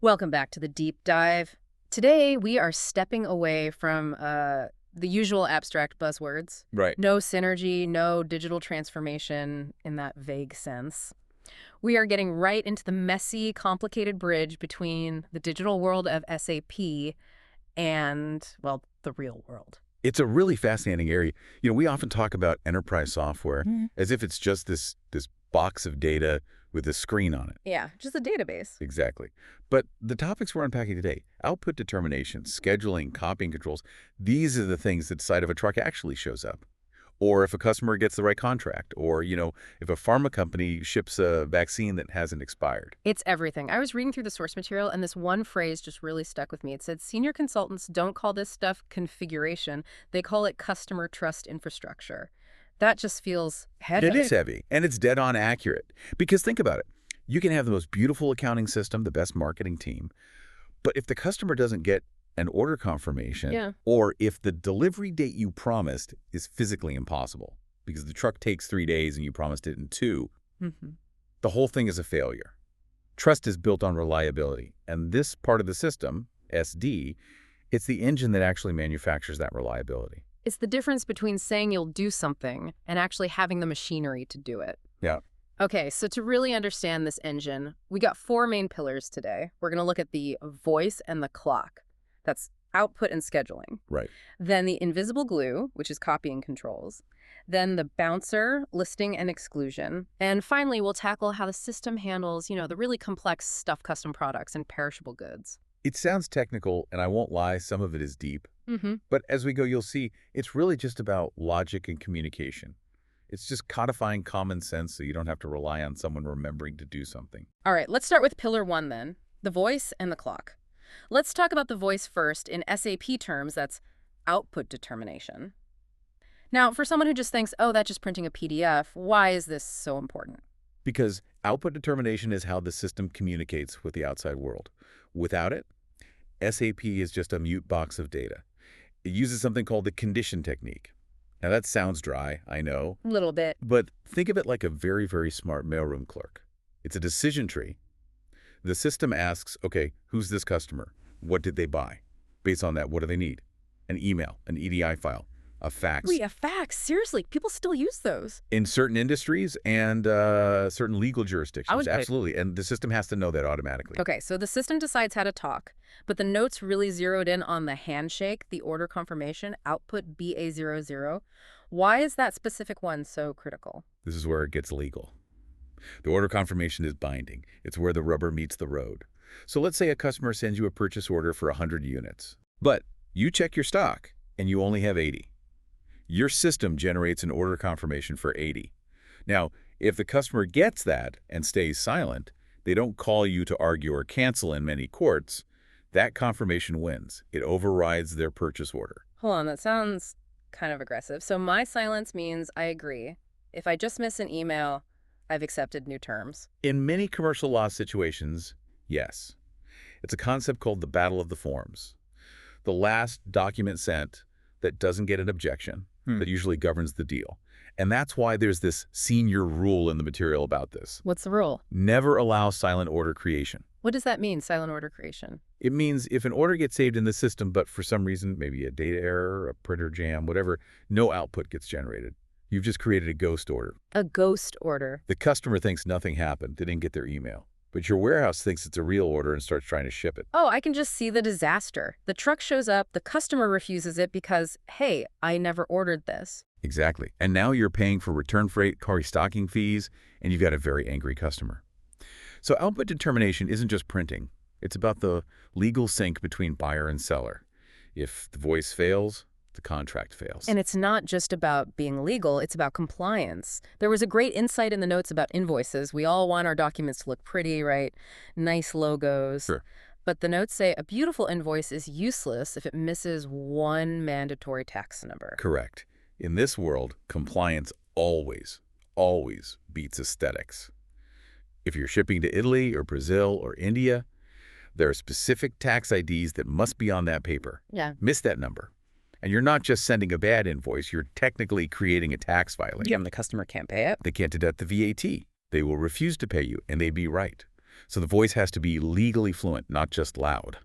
Welcome back to the deep dive. Today, we are stepping away from the usual abstract buzzwords. Right. No synergy, no digital transformation in that vague sense. We are getting right into the messy, complicated bridge between the digital world of SAP and, well, the real world. It's a really fascinating area. We often talk about enterprise software as if it's just this box of data with a screen on it. Yeah, just a database. Exactly. But the topics we're unpacking today, output determination, scheduling, copying controls, these are the things that side of a truck actually shows up. Or if a customer gets the right contract, or, if a pharma company ships a vaccine that hasn't expired. It's everything. I was reading through the source material, and this one phrase just really stuck with me. It said, senior consultants don't call this stuff configuration. They call it customer trust infrastructure. That just feels heavy. It is heavy, and it's dead on accurate. Because think about it. You can have the most beautiful accounting system, the best marketing team, but if the customer doesn't get an order confirmation, Yeah. or if the delivery date you promised is physically impossible because the truck takes 3 days and you promised it in 2, Mm-hmm. the whole thing is a failure. Trust is built on reliability, and this part of the system, SD, it's the engine that actually manufactures that reliability. It's the difference between saying you'll do something and actually having the machinery to do it. Yeah. Okay, so to really understand this engine, we got 4 main pillars today. We're going to look at the voice and the clock. That's output and scheduling. Right. Then the invisible glue, which is copying controls. Then the bouncer, listing and exclusion. And finally, we'll tackle how the system handles, the really complex stuff custom products and perishable goods. It sounds technical, and I won't lie, some of it is deep. Mm-hmm. But as we go, you'll see it's really just about logic and communication. It's just codifying common sense so you don't have to rely on someone remembering to do something. All right, let's start with pillar 1 then, the voice and the clock. Let's talk about the voice first. In SAP terms, that's output determination. Now, for someone who just thinks, oh, that's just printing a PDF, why is this so important? Because output determination is how the system communicates with the outside world. Without it, SAP is just a mute box of data. It uses something called the condition technique. Now, that sounds dry, I know, A little bit. but think of it like a very, very smart mailroom clerk. It's a decision tree. The system asks, okay, who's this customer? What did they buy? Based on that, what do they need? An email, an EDI file, a fax. Wait, a fax? Seriously, people still use those. In certain industries and certain legal jurisdictions, Wait. absolutely. And the system has to know that automatically. Okay, so the system decides how to talk, but the notes really zeroed in on the handshake, the order confirmation, output BA00. Why is that specific one so critical? This is where it gets legal. The order confirmation is binding. It's where the rubber meets the road. So let's say a customer sends you a purchase order for 100 units, but you check your stock and you only have 80. Your system generates an order confirmation for 80. Now, if the customer gets that and stays silent, they don't call you to argue or cancel in many courts, that confirmation wins. It overrides their purchase order. Hold on, that sounds kind of aggressive. So my silence means I agree. If I just miss an email, I've accepted new terms. In many commercial law situations, yes. It's a concept called the battle of the forms. The last document sent that doesn't get an objection, that usually governs the deal. And that's why there's this senior rule in the material about this. What's the rule? Never allow silent order creation. What does that mean, silent order creation? It means if an order gets saved in the system, but for some reason, maybe a data error, a printer jam, whatever, no output gets generated. You've just created a ghost order. A ghost order. The customer thinks nothing happened. They didn't get their email. But your warehouse thinks it's a real order and starts trying to ship it. Oh, I can just see the disaster. The truck shows up, the customer refuses it because, hey, I never ordered this. Exactly. And now you're paying for return freight, car restocking fees, and you've got a very angry customer. So output determination isn't just printing. It's about the legal sync between buyer and seller. If the voice fails, the contract fails. And it's not just about being legal, it's about compliance. There was a great insight in the notes about invoices. We all want our documents to look pretty, right? Nice logos. Sure. But the notes say a beautiful invoice is useless if it misses one mandatory tax number. Correct. In this world, compliance always, always beats aesthetics. If you're shipping to Italy or Brazil or India, there are specific tax IDs that must be on that paper. Yeah. Miss that number. And you're not just sending a bad invoice, you're technically creating a tax violation. Yeah, and the customer can't pay it. They can't deduct the VAT. They will refuse to pay you, and they'd be right. So the voice has to be legally fluent, not just loud.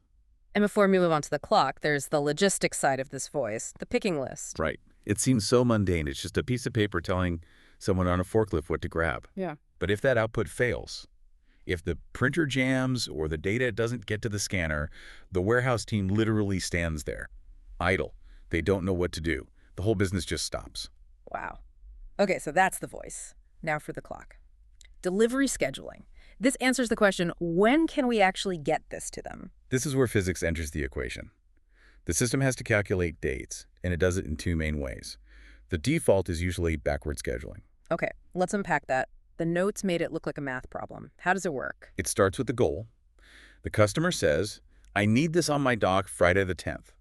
And before we move on to the clock, there's the logistics side of this voice, the picking list. Right. It seems so mundane. It's just a piece of paper telling someone on a forklift what to grab. Yeah. But if that output fails, if the printer jams or the data doesn't get to the scanner, the warehouse team literally stands there, idle. They don't know what to do. The whole business just stops. Wow. Okay, so that's the voice. Now for the clock. Delivery scheduling. This answers the question, when can we actually get this to them? This is where physics enters the equation. The system has to calculate dates, and it does it in two main ways. The default is usually backward scheduling. Okay, let's unpack that. The notes made it look like a math problem. How does it work? It starts with the goal. The customer says, I need this on my dock Friday the 10th.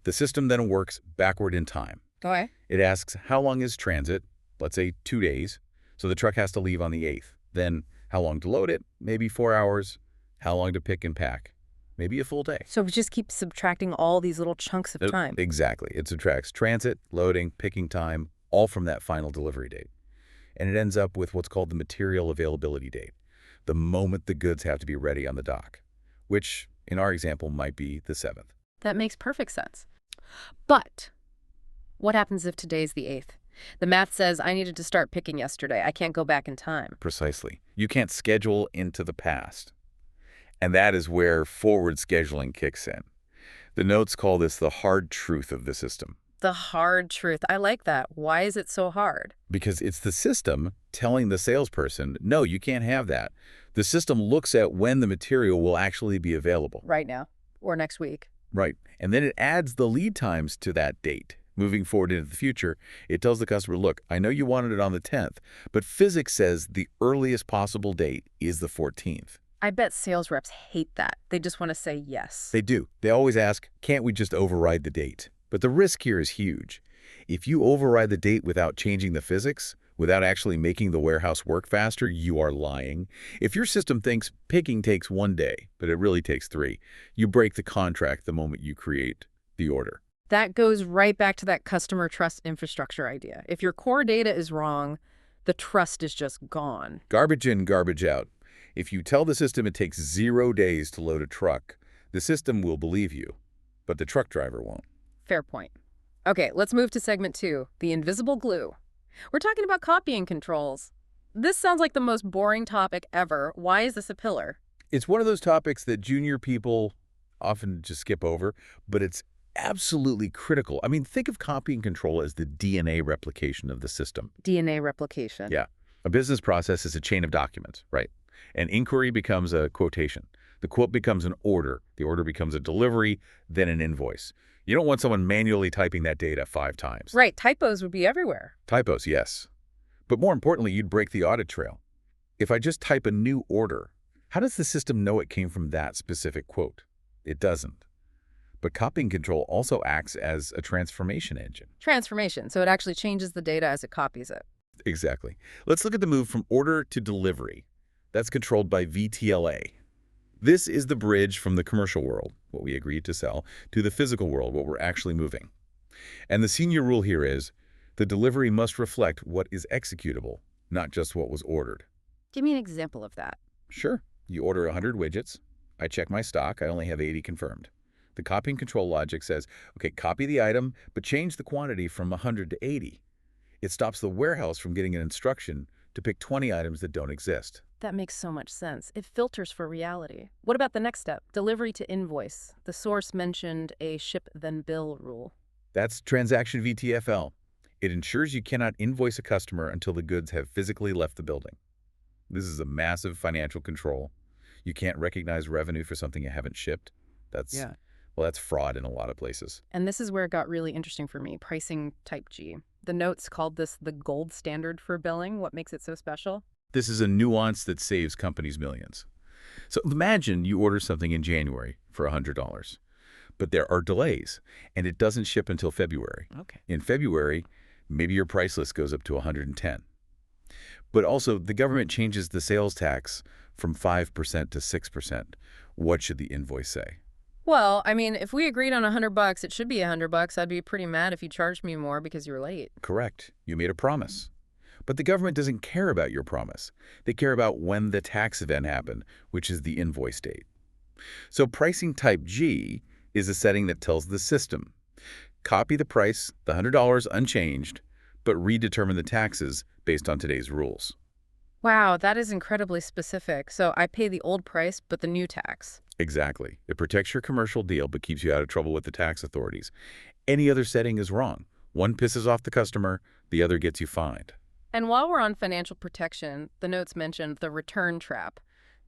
The system then works backward in time. Okay. It asks, how long is transit? Let's say 2 days. So the truck has to leave on the 8th. Then how long to load it? Maybe 4 hours. How long to pick and pack? Maybe a full day. So we just keep subtracting all these little chunks of time. Exactly. It subtracts transit, loading, picking time, all from that final delivery date. And it ends up with what's called the material availability date, the moment the goods have to be ready on the dock, which, in our example, might be the 7th. That makes perfect sense. But what happens if today's the 8th? The math says I needed to start picking yesterday. I can't go back in time. Precisely. You can't schedule into the past. And that is where forward scheduling kicks in. The notes call this the hard truth of the system. The hard truth. I like that. Why is it so hard? Because it's the system telling the salesperson, no, you can't have that. The system looks at when the material will actually be available. Right now or next week. Right. And then it adds the lead times to that date. Moving forward into the future, it tells the customer, look, I know you wanted it on the 10th, but physics says the earliest possible date is the 14th. I bet sales reps hate that. They just want to say yes. They do. They always ask, can't we just override the date? But the risk here is huge. If you override the date without changing the physics, without actually making the warehouse work faster, you are lying. If your system thinks picking takes 1 day, but it really takes 3, you break the contract the moment you create the order. That goes right back to that customer trust infrastructure idea. If your core data is wrong, the trust is just gone. Garbage in, garbage out. If you tell the system it takes 0 days to load a truck, the system will believe you, but the truck driver won't. Fair point. Okay, let's move to segment 2, the invisible glue. We're talking about copying controls. This sounds like the most boring topic ever. Why is this a pillar? It's one of those topics that junior people often just skip over, but it's absolutely critical. I mean, think of copying control as the DNA replication of the system. DNA replication. Yeah. A business process is a chain of documents, right? An inquiry becomes a quotation. The quote becomes an order. The order becomes a delivery, then an invoice. You don't want someone manually typing that data 5 times. Right, typos would be everywhere. Typos, yes. But more importantly, you'd break the audit trail. If I just type a new order, how does the system know it came from that specific quote? It doesn't. But copying control also acts as a transformation engine. Transformation, so it actually changes the data as it copies it. Exactly. Let's look at the move from order to delivery. That's controlled by VTLA. This is the bridge from the commercial world, what we agreed to sell, to the physical world, what we're actually moving. And the senior rule here is the delivery must reflect what is executable, not just what was ordered. Give me an example of that. Sure. You order 100 widgets. I check my stock. I only have 80 confirmed. The copying control logic says, okay, copy the item, but change the quantity from 100 to 80. It stops the warehouse from getting an instruction to pick 20 items that don't exist. That makes so much sense. It filters for reality. What about the next step? Delivery to invoice. The source mentioned a ship then bill rule. That's transaction VTFL. It ensures you cannot invoice a customer until the goods have physically left the building. This is a massive financial control. You can't recognize revenue for something you haven't shipped. That's fraud in a lot of places. And this is where it got really interesting for me, pricing type G. The notes called this the gold standard for billing. What makes it so special? This is a nuance that saves companies millions. So imagine you order something in January for $100, but there are delays, and it doesn't ship until February. Okay. In February, maybe your price list goes up to 110. But also, the government changes the sales tax from 5% to 6%. What should the invoice say? Well, I mean, if we agreed on $100, it should be $100. I'd be pretty mad if you charged me more because you were late. Correct. You made a promise. But the government doesn't care about your promise. They care about when the tax event happened, which is the invoice date. So pricing type G is a setting that tells the system, copy the price, the $100 unchanged, but redetermine the taxes based on today's rules. Wow, that is incredibly specific. So I pay the old price, but the new tax. Exactly. It protects your commercial deal but keeps you out of trouble with the tax authorities. Any other setting is wrong. One pisses off the customer, the other gets you fined. And while we're on financial protection, the notes mentioned the return trap.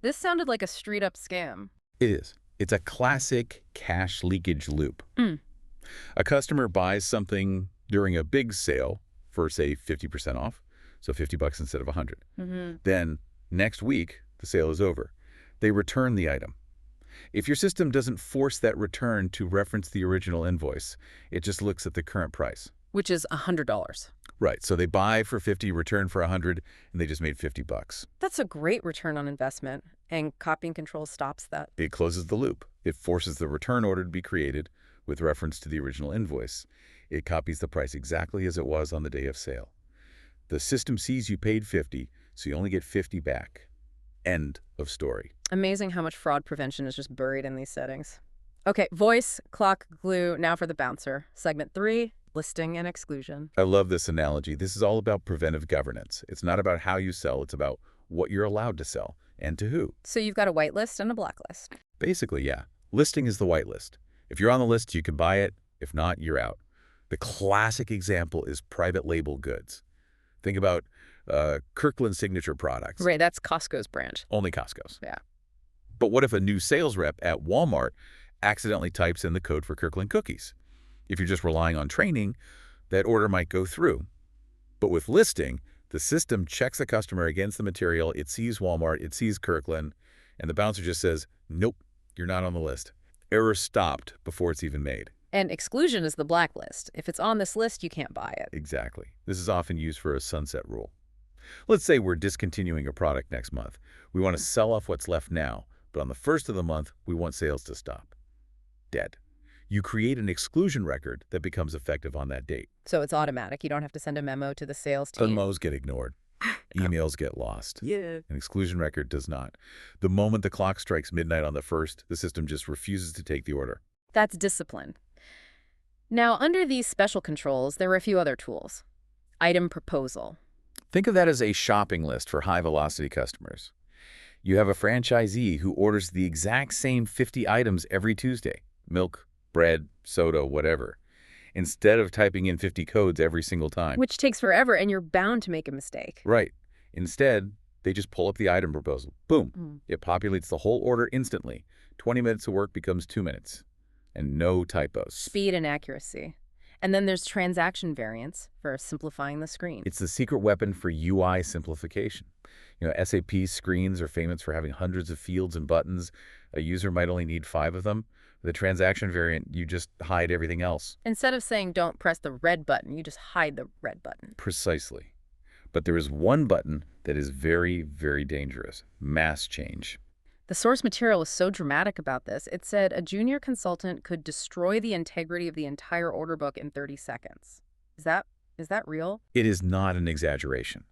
This sounded like a straight-up scam. It is. It's a classic cash leakage loop. Mm. A customer buys something during a big sale for, say, 50% off, so $50 instead of $100. Then, next week, the sale is over. They return the item. If your system doesn't force that return to reference the original invoice, it just looks at the current price. Which is $100. Right, so they buy for 50, return for 100, and they just made $50. That's a great return on investment, and copying control stops that. It closes the loop. It forces the return order to be created with reference to the original invoice. It copies the price exactly as it was on the day of sale. The system sees you paid 50, so you only get 50 back. End of story. Amazing how much fraud prevention is just buried in these settings. Okay, voice, clock, glue. Now for the bouncer. Segment 3, listing and exclusion. I love this analogy. This is all about preventive governance. It's not about how you sell. It's about what you're allowed to sell and to who. So you've got a whitelist and a blacklist. Basically, yeah. Listing is the whitelist. If you're on the list, you can buy it. If not, you're out. The classic example is private label goods. Think about Kirkland Signature products. Right, that's Costco's brand. Only Costco's. Yeah. But what if a new sales rep at Walmart accidentally types in the code for Kirkland cookies? If you're just relying on training, that order might go through. But with listing, the system checks the customer against the material, it sees Walmart, it sees Kirkland, and the bouncer just says, nope, you're not on the list. Error stopped before it's even made. And exclusion is the blacklist. If it's on this list, you can't buy it. Exactly. This is often used for a sunset rule. Let's say we're discontinuing a product next month. We want to sell off what's left now, but on the first of the month, we want sales to stop. Dead. You create an exclusion record that becomes effective on that date. So it's automatic. You don't have to send a memo to the sales team. Memos get ignored. Emails get lost. Yeah. An exclusion record does not. The moment the clock strikes midnight on the 1st, the system just refuses to take the order. That's discipline. Now, under these special controls, there are a few other tools. Item proposal. Think of that as a shopping list for high-velocity customers. You have a franchisee who orders the exact same 50 items every Tuesday. Milk, bread, soda, whatever. Instead of typing in 50 codes every single time. Which takes forever, and you're bound to make a mistake. Right. Instead, they just pull up the item proposal. Boom. It populates the whole order instantly. 20 minutes of work becomes 2 minutes. And no typos. Speed and accuracy. And then there's transaction variants for simplifying the screen. It's the secret weapon for UI simplification. SAP screens are famous for having hundreds of fields and buttons. A user might only need 5 of them. With a transaction variant, you just hide everything else. Instead of saying don't press the red button, you just hide the red button. Precisely. But there is one button that is very, very dangerous. Mass change. The source material was so dramatic about this. It said a junior consultant could destroy the integrity of the entire order book in 30 seconds. Is that real? It is not an exaggeration.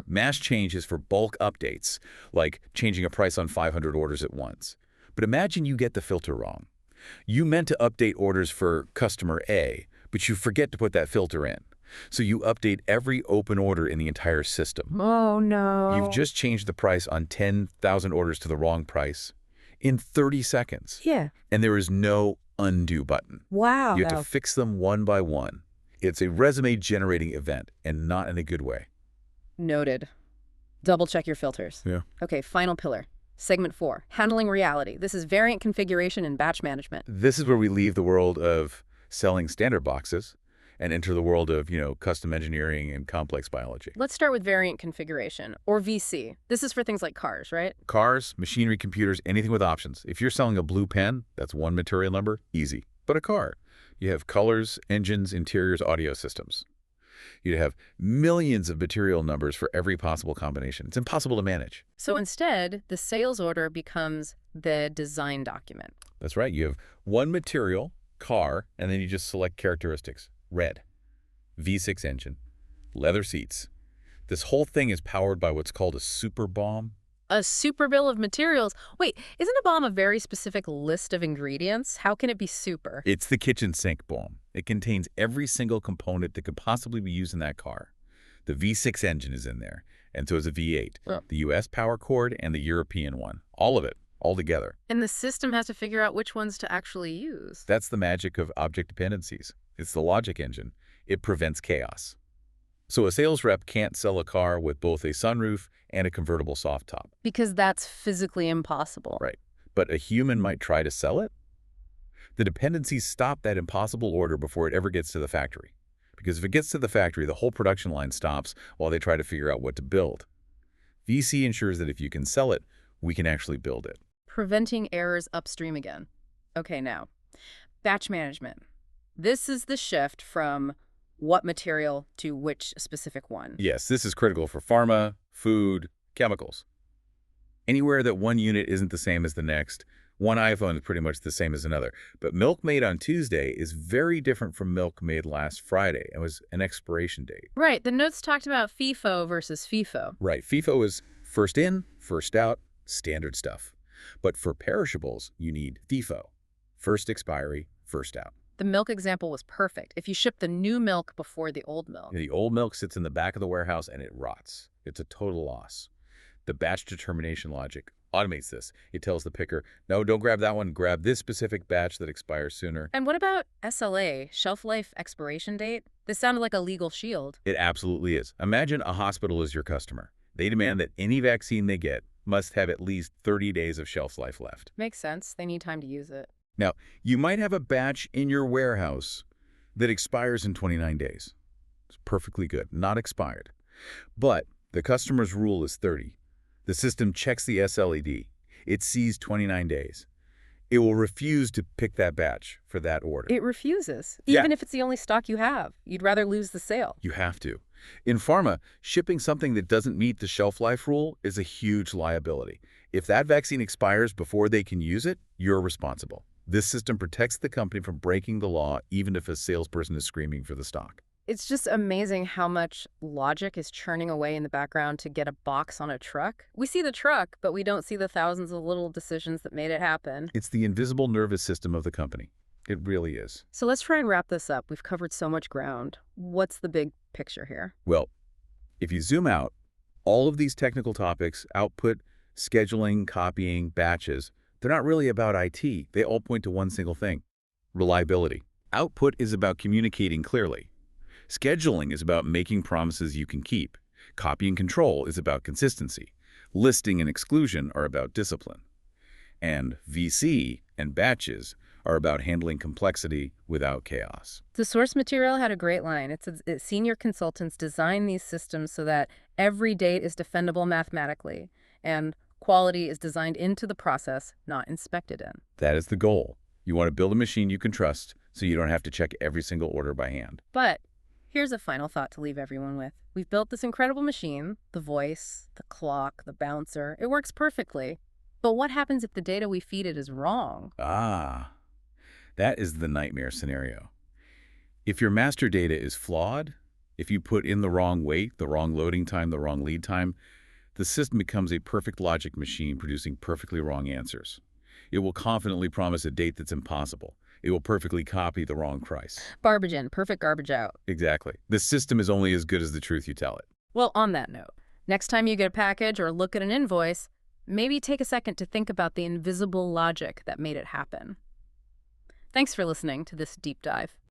Mass change is for bulk updates, like changing a price on 500 orders at once. But imagine you get the filter wrong. You meant to update orders for customer A, but you forget to put that filter in. So you update every open order in the entire system. Oh, no. You've just changed the price on 10,000 orders to the wrong price in 30 seconds. Yeah. And there is no undo button. Wow. You have to fix them one by one. It's a resume-generating event, and not in a good way. Noted. Double check your filters. Yeah. Okay, final pillar. Segment 4, handling reality. This is variant configuration and batch management. This is where we leave the world of selling standard boxes and enter the world of, custom engineering and complex biology. Let's start with variant configuration, or VC. This is for things like cars, right? Cars, machinery, computers, anything with options. If you're selling a blue pen, that's one material number, easy. But a car, you have colors, engines, interiors, audio systems. You'd have millions of material numbers for every possible combination. It's impossible to manage. So instead, the sales order becomes the design document. That's right. You have one material, car, and then you just select characteristics. Red, V6 engine, leather seats, This whole thing is powered by what's called a super bomb. A super bill of materials. Wait, isn't a bomb a very specific list of ingredients? How can it be super? It's the kitchen sink bomb. It contains every single component that could possibly be used in that car. The V6 engine is in there, and so is a V8, Oh. the US power cord, and the European one. All of it, all together. And the system has to figure out which ones to actually use. That's the magic of object dependencies. It's the logic engine. It prevents chaos. So a sales rep can't sell a car with both a sunroof and a convertible soft top. Because that's physically impossible. Right. But a human might try to sell it? The dependencies stop that impossible order before it ever gets to the factory. Because if it gets to the factory, the whole production line stops while they try to figure out what to build. VC ensures that if you can sell it, we can actually build it. Preventing errors upstream again. Okay, now, batch management. This is the shift from what material to which specific one. Yes, this is critical for pharma, food, chemicals. Anywhere that one unit isn't the same as the next, one iPhone is pretty much the same as another. But milk made on Tuesday is very different from milk made last Friday. It was an expiration date. Right, the notes talked about FIFO versus FIFO. Right, FIFO is first in, first out, standard stuff. But for perishables, you need FIFO, first expiry, first out. The milk example was perfect. If you ship the new milk before the old milk. The old milk sits in the back of the warehouse and it rots. It's a total loss. The batch determination logic automates this. It tells the picker, no, don't grab that one. Grab this specific batch that expires sooner. And what about SLA, shelf life expiration date? This sounded like a legal shield. It absolutely is. Imagine a hospital is your customer. They demand that any vaccine they get must have at least 30 days of shelf life left. Makes sense. They need time to use it. Now, you might have a batch in your warehouse that expires in 29 days. It's perfectly good, not expired. But the customer's rule is 30. The system checks the SLED. It sees 29 days. It will refuse to pick that batch for that order. It refuses, Yeah. even if it's the only stock you have. You'd rather lose the sale. You have to. In pharma, shipping something that doesn't meet the shelf life rule is a huge liability. If that vaccine expires before they can use it, you're responsible. This system protects the company from breaking the law, even if a salesperson is screaming for the stock. It's just amazing how much logic is churning away in the background to get a box on a truck. We see the truck, but we don't see the thousands of little decisions that made it happen. It's the invisible nervous system of the company. It really is. So let's try and wrap this up. We've covered so much ground. What's the big picture here? Well, if you zoom out, all of these technical topics, output, scheduling, copying, batches, they're not really about IT. They all point to one single thing: reliability. Output is about communicating clearly. Scheduling is about making promises you can keep. Copy and control is about consistency. Listing and exclusion are about discipline. And VC and batches are about handling complexity without chaos. The source material had a great line. It says senior consultants design these systems so that every date is defendable mathematically, and quality is designed into the process, not inspected in. That is the goal. You want to build a machine you can trust so you don't have to check every single order by hand. But here's a final thought to leave everyone with. We've built this incredible machine, the voice, the clock, the bouncer. It works perfectly. But what happens if the data we feed it is wrong? Ah, that is the nightmare scenario. If your master data is flawed, if you put in the wrong weight, the wrong loading time, the wrong lead time, the system becomes a perfect logic machine producing perfectly wrong answers. It will confidently promise a date that's impossible. It will perfectly copy the wrong price. Garbage in, perfect garbage out. Exactly. The system is only as good as the truth you tell it. Well, on that note, next time you get a package or look at an invoice, maybe take a second to think about the invisible logic that made it happen. Thanks for listening to this deep dive.